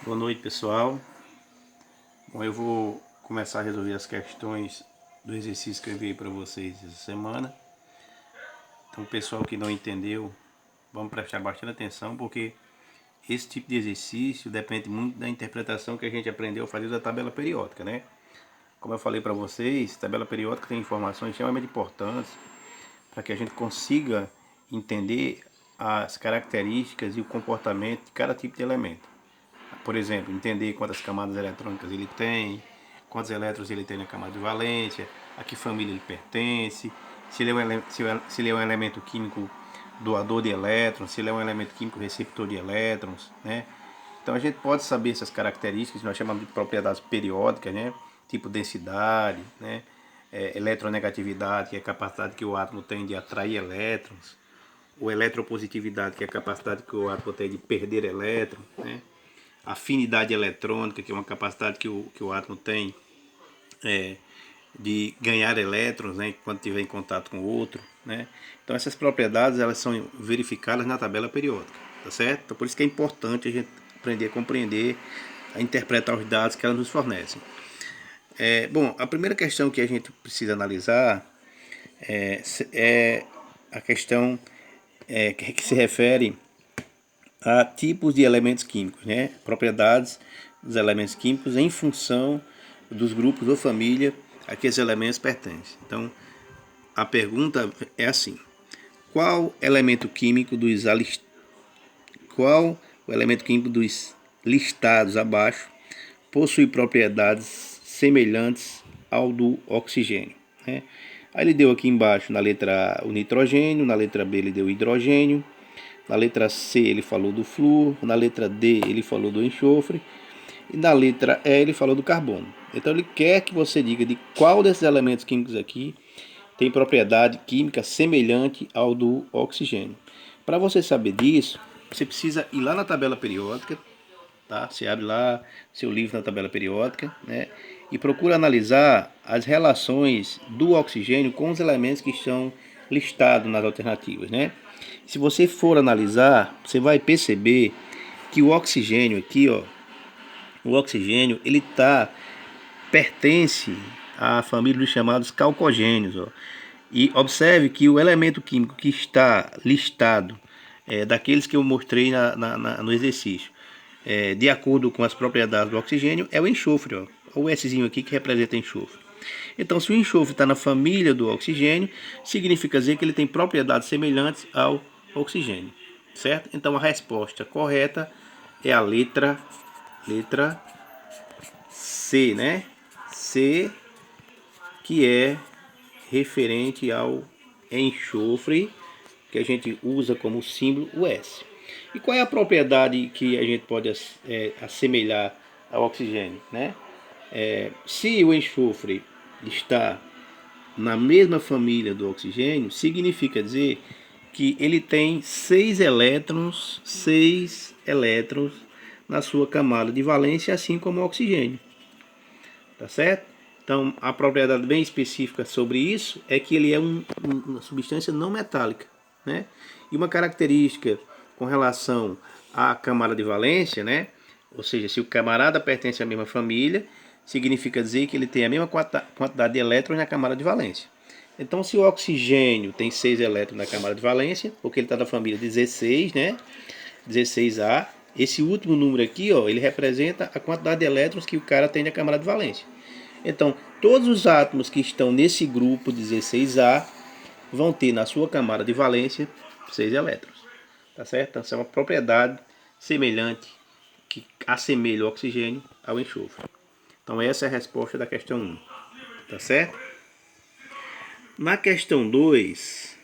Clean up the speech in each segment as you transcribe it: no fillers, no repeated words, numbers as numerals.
Boa noite, pessoal. Bom, eu vou começar a resolver as questões do exercício que eu enviei para vocês essa semana. Então, o pessoal que não entendeu, vamos prestar bastante atenção, porque esse tipo de exercício depende muito da interpretação que a gente aprendeu a fazer da tabela periódica, né? Como eu falei para vocês, a tabela periódica tem informações extremamente importantes para que a gente consiga entender as características e o comportamento de cada tipo de elemento. Por exemplo, entender quantas camadas eletrônicas ele tem, quantos elétrons ele tem na camada de valência, a que família ele pertence, se ele é um elemento químico doador de elétrons, se ele é um elemento químico receptor de elétrons, né? Então a gente pode saber essas características, nós chamamos de propriedades periódicas, né? Tipo densidade, né? Eletronegatividade, que é a capacidade que o átomo tem de atrair elétrons, ou eletropositividade, que é a capacidade que o átomo tem de perder elétrons, né? Afinidade eletrônica, que é uma capacidade que o átomo tem de ganhar elétrons, né, quando estiver em contato com o outro, né? Então essas propriedades elas são verificadas na tabela periódica, tá certo? Então por isso que é importante a gente aprender a compreender, a interpretar os dados que elas nos fornecem. Bom, a primeira questão que a gente precisa analisar é a questão que se refere a tipos de elementos químicos, né? Propriedades dos elementos químicos em função dos grupos ou família a que esses elementos pertencem. Então, a pergunta é assim: qual elemento químico qual o elemento químico dos listados abaixo possui propriedades semelhantes ao do oxigênio, né? Aí ele deu aqui embaixo na letra A o nitrogênio, na letra B ele deu o hidrogênio, na letra C ele falou do flúor, na letra D ele falou do enxofre e na letra E ele falou do carbono. Então ele quer que você diga de qual desses elementos químicos aqui tem propriedade química semelhante ao do oxigênio. Para você saber disso, você precisa ir lá na tabela periódica, tá? Você abre lá seu livro na tabela periódica, né? E procura analisar as relações do oxigênio com os elementos que estão listados nas alternativas, né? Se você for analisar, você vai perceber que o oxigênio aqui, ó, o oxigênio, pertence à família dos chamados calcogênios, ó. E observe que o elemento químico que está listado daqueles que eu mostrei no exercício, de acordo com as propriedades do oxigênio, é o enxofre, ó. O Szinho aqui que representa enxofre. Então, se o enxofre está na família do oxigênio, significa dizer que ele tem propriedades semelhantes ao oxigênio, certo? Então, a resposta correta é a letra C, né? C, que é referente ao enxofre, que a gente usa como símbolo o S. E qual é a propriedade que a gente pode assemelhar ao oxigênio, né? Se o enxofre está na mesma família do oxigênio, significa dizer que ele tem 6 elétrons na sua camada de valência, assim como o oxigênio, tá certo? Então, a propriedade bem específica sobre isso é que ele é uma substância não metálica, né? E uma característica com relação à camada de valência, né? Ou seja, se o camarada pertence à mesma família, significa dizer que ele tem a mesma quantidade de elétrons na camada de valência. Então, se o oxigênio tem 6 elétrons na camada de valência, porque ele está da família 16, né? 16A, esse último número aqui, ó, ele representa a quantidade de elétrons que o cara tem na camada de valência. Então, todos os átomos que estão nesse grupo 16A vão ter na sua camada de valência 6 elétrons. Tá certo? Então, essa é uma propriedade semelhante que assemelha o oxigênio ao enxofre. Então, essa é a resposta da questão 1. Tá certo? Na questão 2,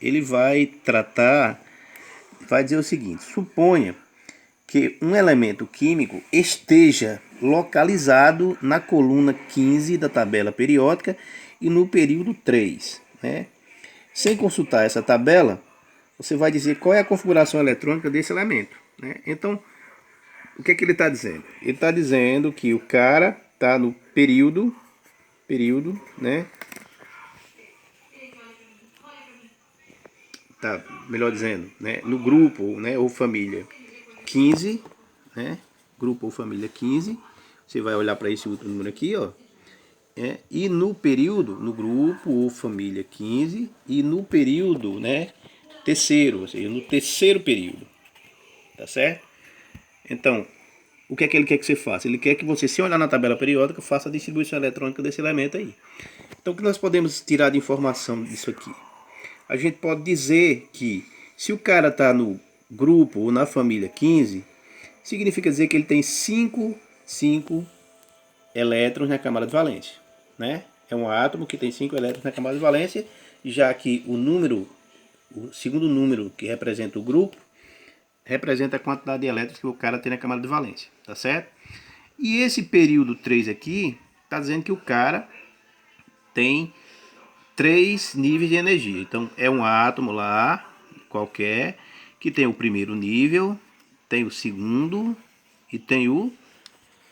ele vai dizer o seguinte: suponha que um elemento químico esteja localizado na coluna 15 da tabela periódica e no período 3, né? Sem consultar essa tabela, você vai dizer qual é a configuração eletrônica desse elemento, né? Então, o que é que ele está dizendo? Ele está dizendo que o cara está no período, né? Tá, melhor dizendo, né? No grupo, né? Ou família 15, né? Grupo ou família 15. Você vai olhar para esse outro número aqui, ó. E no período, no grupo ou família 15, e no período, né, terceiro, ou seja, no terceiro período, tá certo? Então, o que é que ele quer que você faça? Ele quer que você, se olhar na tabela periódica, faça a distribuição eletrônica desse elemento aí. Então, o que nós podemos tirar de informação disso aqui? A gente pode dizer que se o cara está no grupo ou na família 15, significa dizer que ele tem 5 elétrons na camada de valência, né? É um átomo que tem 5 elétrons na camada de valência, já que o segundo número que representa o grupo, representa a quantidade de elétrons que o cara tem na camada de valência, tá certo? E esse período 3 aqui, está dizendo que o cara tem 3 níveis de energia. Então, é um átomo lá, qualquer, que tem o primeiro nível, tem o segundo e tem o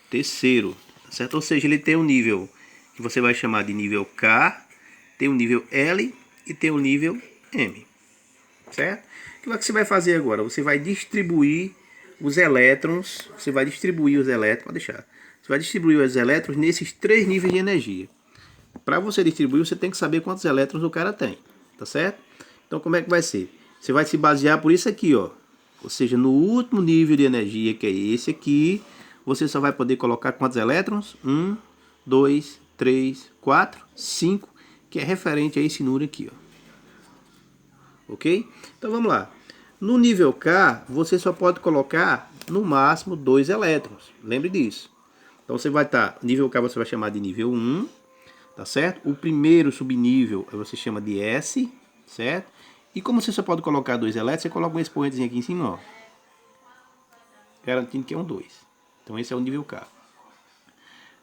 terceiro, certo? Ou seja, ele tem um nível que você vai chamar de nível K, tem o nível L e tem o nível M, certo? O que você vai fazer agora? Você vai distribuir os elétrons, pode deixar. Você vai distribuir os elétrons nesses 3 níveis de energia. Para você distribuir, você tem que saber quantos elétrons o cara tem, tá certo? Então, como é que vai ser? Você vai se basear por isso aqui, ó. Ou seja, no último nível de energia, que é esse aqui, você só vai poder colocar quantos elétrons? 1, 2, 3, 4, 5, que é referente a esse número aqui, ó. Ok? Então vamos lá. No nível K, você só pode colocar no máximo 2 elétrons. Lembre disso. Então você vai estar, nível K você vai chamar de nível 1, tá certo? O primeiro subnível você chama de S, certo? E como você só pode colocar 2 elétrons, você coloca um expoentezinho aqui em cima, ó. Garantindo que é um 2. Então esse é o nível K.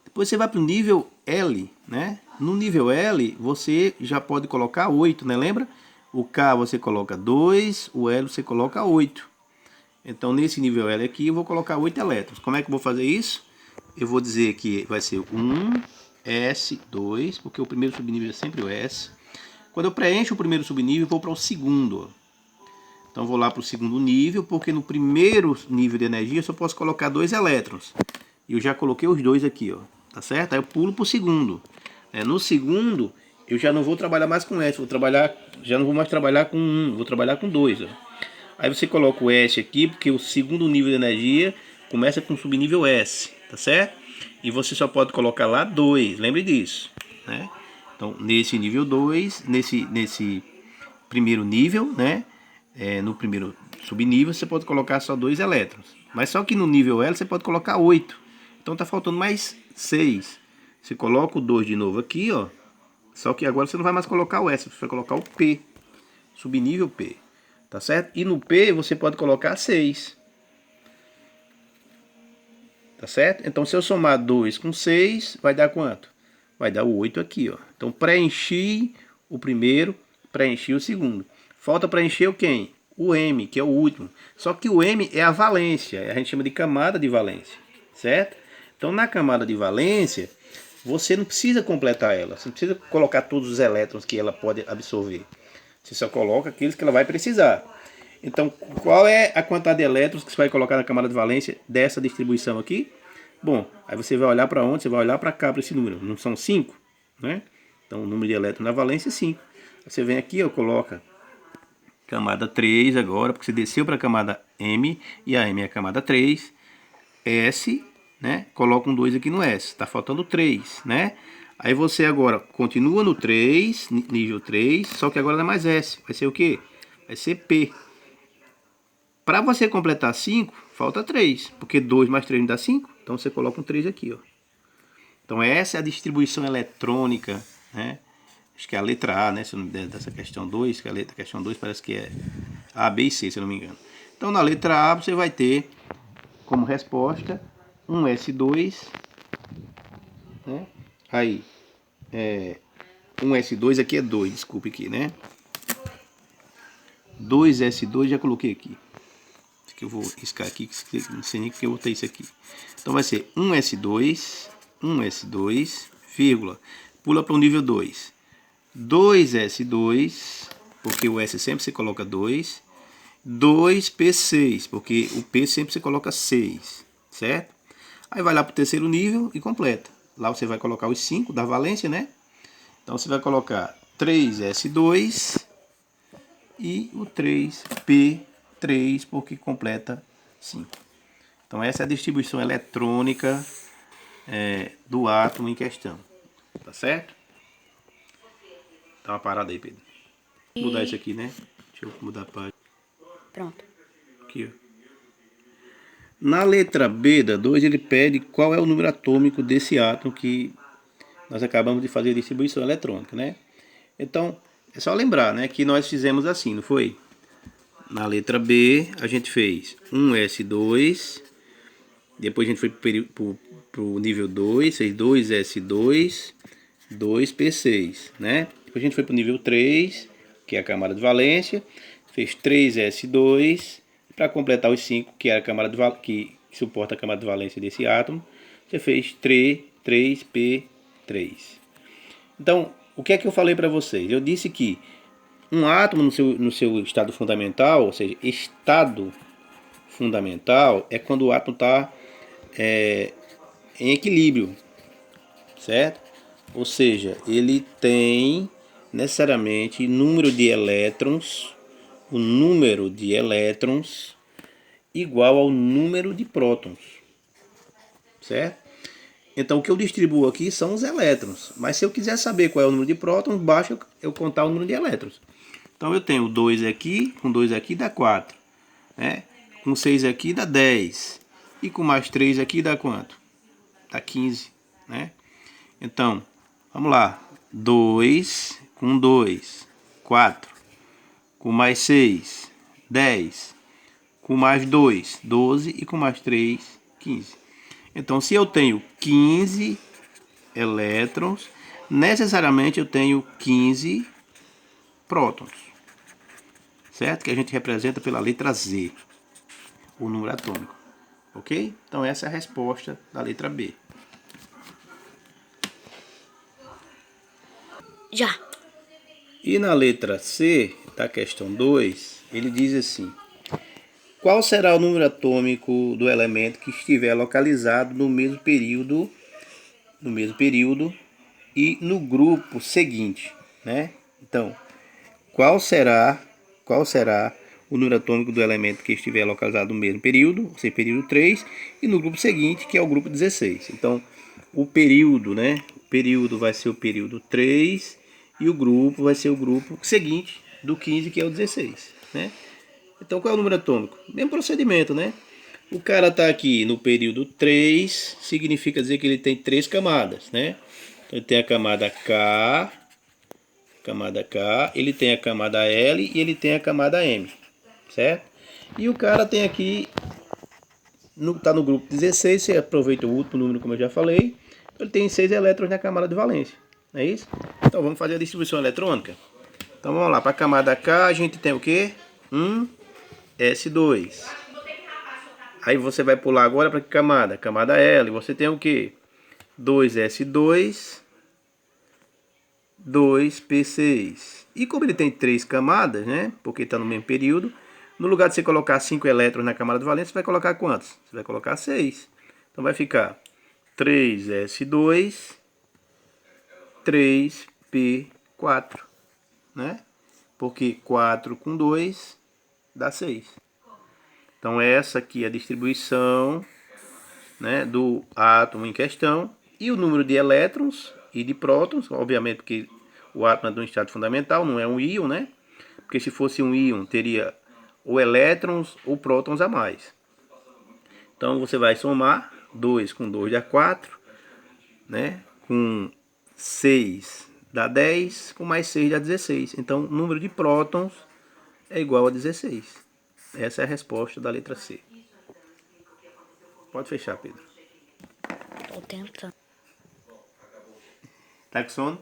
Depois você vai para o nível L, né? No nível L, você já pode colocar 8, né? Lembra? O K você coloca 2, o L você coloca 8. Então, nesse nível L aqui, eu vou colocar 8 elétrons. Como é que eu vou fazer isso? Eu vou dizer que vai ser 1, S2, porque o primeiro subnível é sempre o S. Quando eu preencho o primeiro subnível, eu vou para o segundo. Então, eu vou lá para o segundo nível, porque no primeiro nível de energia, eu só posso colocar 2 elétrons. E eu já coloquei os 2 aqui, ó. Tá certo? Aí eu pulo para o segundo. No segundo, eu já não vou trabalhar mais com S, já não vou mais trabalhar com 1, vou trabalhar com 2. Ó. Aí você coloca o S aqui, porque o segundo nível de energia começa com o subnível S, tá certo? E você só pode colocar lá 2, lembre disso, né? Então, nesse nível 2, nesse primeiro nível, né? No primeiro subnível, você pode colocar só 2 elétrons. Mas só que no nível L, você pode colocar 8. Então, tá faltando mais 6. Você coloca o 2 de novo aqui, ó. Só que agora você não vai mais colocar o S, você vai colocar o P, subnível P, tá certo? E no P você pode colocar 6, tá certo? Então se eu somar 2 com 6, vai dar quanto? Vai dar o 8 aqui, ó. Então preenchi o primeiro, preenchi o segundo. Falta preencher o quem? O M, que é o último. Só que o M é a valência, a gente chama de camada de valência, certo? Então na camada de valência, você não precisa completar ela, você não precisa colocar todos os elétrons que ela pode absorver. Você só coloca aqueles que ela vai precisar. Então, qual é a quantidade de elétrons que você vai colocar na camada de valência dessa distribuição aqui? Bom, aí você vai olhar para onde? Você vai olhar para cá, para esse número. Não são 5? Né? Então, o número de elétrons na valência é 5. Você vem aqui, ó, coloca camada 3 agora, porque você desceu para a camada M, e a M é a camada 3. S, né? Coloca um 2 aqui no S, está faltando 3, né? Aí você agora continua no 3, nível 3, só que agora não é mais S, vai ser o quê? Vai ser P. Para você completar 5, falta 3, porque 2 mais 3 não dá 5, então você coloca um 3 aqui, ó. Então essa é a distribuição eletrônica, né? Acho que é a letra A, né? Dessa questão 2, que a questão 2 parece que é A, B e C, se eu não me engano. Então na letra A você vai ter como resposta um S2, né? Aí, um S2 aqui é 2, desculpe aqui, né? 2S2 já coloquei aqui. Isso aqui eu vou riscar aqui, não sei nem porque eu botei isso aqui. Então vai ser 1S2, vírgula, pula para o nível 2. 2S2, porque o S sempre você coloca 2. 2P6, porque o P sempre você coloca 6. certo? Aí vai lá para o terceiro nível e completa. Lá você vai colocar os 5 da valência, né? Então você vai colocar 3S2 e o 3P3, porque completa 5. Então essa é a distribuição eletrônica do átomo em questão. Tá certo? Dá uma parada aí, Pedro. Vou mudar isso aqui, né? Deixa eu mudar a página. Pronto. Aqui, ó. Na letra B da 2, ele pede qual é o número atômico desse átomo que nós acabamos de fazer a distribuição eletrônica, né? Então, é só lembrar, né, que nós fizemos assim, não foi? Na letra B, a gente fez 1S2, depois a gente foi para o nível 2, fez 2S2, 2P6, né? Depois a gente foi para o nível 3, que é a camada de valência, fez 3S2, para completar os 5, que é a camada de que suporta a camada de valência desse átomo, você fez 3P3. Então, o que é que eu falei para vocês? Eu disse que um átomo no seu estado fundamental, ou seja, estado fundamental, é quando o átomo está em equilíbrio, certo? Ou seja, ele tem necessariamente número de elétrons, o número de elétrons igual ao número de prótons, certo? Então o que eu distribuo aqui são os elétrons, mas se eu quiser saber qual é o número de prótons, basta eu contar o número de elétrons. Então eu tenho 2 aqui, com 2 aqui dá 4, né? Com 6 aqui dá 10, e com mais 3 aqui dá quanto? Dá 15, né? Então, vamos lá, 2 com 2, 4, com mais 6, 10, com mais 2, 12 e com mais 3, 15. Então, se eu tenho 15 elétrons, necessariamente eu tenho 15 prótons, certo? Que a gente representa pela letra Z, o número atômico, ok? Então, essa é a resposta da letra B. Já. E na letra C, da questão 2, ele diz assim: qual será o número atômico do elemento que estiver localizado no mesmo período e no grupo seguinte, né? Então, qual será o número atômico do elemento que estiver localizado no mesmo período, ou seja, período 3, e no grupo seguinte, que é o grupo 16. Então, o período, né? O período vai ser o período 3 e o grupo vai ser o grupo seguinte do 15, que é o 16, né? Então, qual é o número atômico? Mesmo procedimento, né? O cara está aqui no período 3, significa dizer que ele tem 3 camadas, né? Então, ele tem a camada K, ele tem a camada L e ele tem a camada M, certo? E o cara tem aqui, está no grupo 16, você aproveita o último número, como eu já falei, ele tem 6 elétrons na camada de valência, não é isso? Então, vamos fazer a distribuição eletrônica. Então, vamos lá, para a camada K a gente tem o quê? 1S2. Aí você vai pular agora para que camada? Camada L. Você tem o quê? 2S2, 2P6. E como ele tem 3 camadas, né? Porque está no mesmo período, no lugar de você colocar 5 elétrons na camada de valência, você vai colocar quantos? Você vai colocar 6. Então vai ficar 3S2, 3P4, né? Porque 4 com 2 dá 6. Então essa aqui é a distribuição, né, do átomo em questão. E o número de elétrons e de prótons, obviamente porque o átomo é de um estado fundamental, não é um íon, né? Porque se fosse um íon, teria ou elétrons ou prótons a mais. Então você vai somar 2 com 2 dá 4, né? Com 6 dá 10, com mais 6 dá 16. Então o número de prótons é igual a 16. Essa é a resposta da letra C. Pode fechar, Pedro. Tô tentando. Tá com sono?